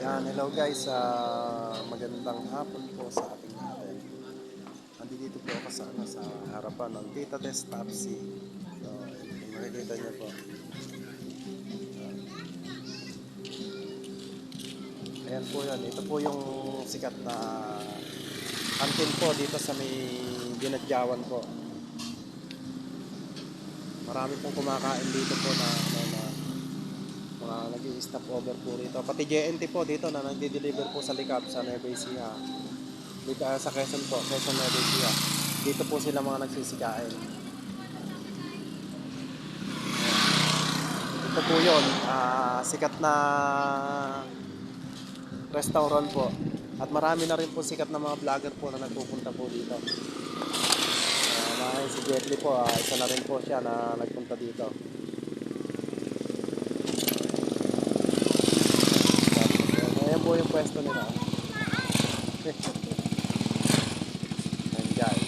Yan, hello guys, magandang hapon po sa ating lahat. Nandito po ako sa harapan ng Tita Tess Tapsi. So, kung makikita niyo po. Ayan po yan, ito po yung sikat na kantin po dito sa may Binadyawan po. Marami pong kumakain dito po na mga nag-i-stop over po rito. Pati JNT po dito na nagde-deliver po sa Likab, sa Nueva Ecija. Dito sa Quezon po, Quezon Nueva Ecija. Dito po sila mga nagsisikain. Ito po yun, sikat na restaurant po. At marami na rin po sikat na mga vlogger po na nagpupunta po dito. Si Jetly po, isa na rin po siya na nagpunta dito. Ayan po yung pwesto nila. Ayan guys.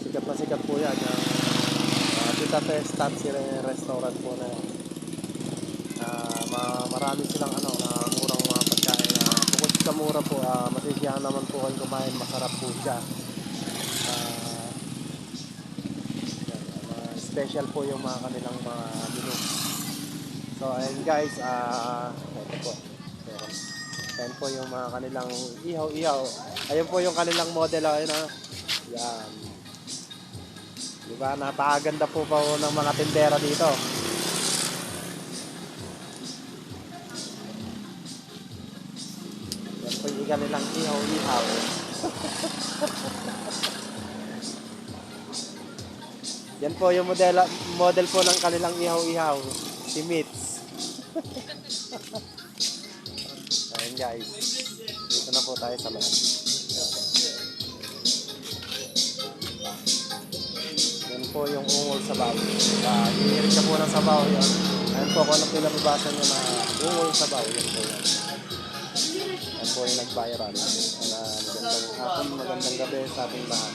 Sikat na sikat po yan. Yung Tita Tess Tapsi restaurant po na yan. Marami silang na murang mga pagkain. Bukod sa mura po, masisiyahan naman po kayo kumain. Masarap po siya. Special po yung mga kanilang mga menu. So ayun guys, ito po. So, ayun po yung mga kanilang ihaw-ihaw. Ayun po yung kanilang model. Ayun yan. Diba? Napakaganda po ng mga tindera dito. Yan po yung kanilang ihaw-ihaw. Yan po yung model po ng kanilang ihaw-ihaw. Si Mitz. Ayun guys. Dito na po tayo sa loob. Yan po yung ungol sabaw. Hinihirit ka po ng sabaw yan. Ayun po kung ano pinababasa nyo na ungol sabaw. Yan po yan. Yan po yung nag-viral. Magandang hapon, magandang gabi sa ating lahat.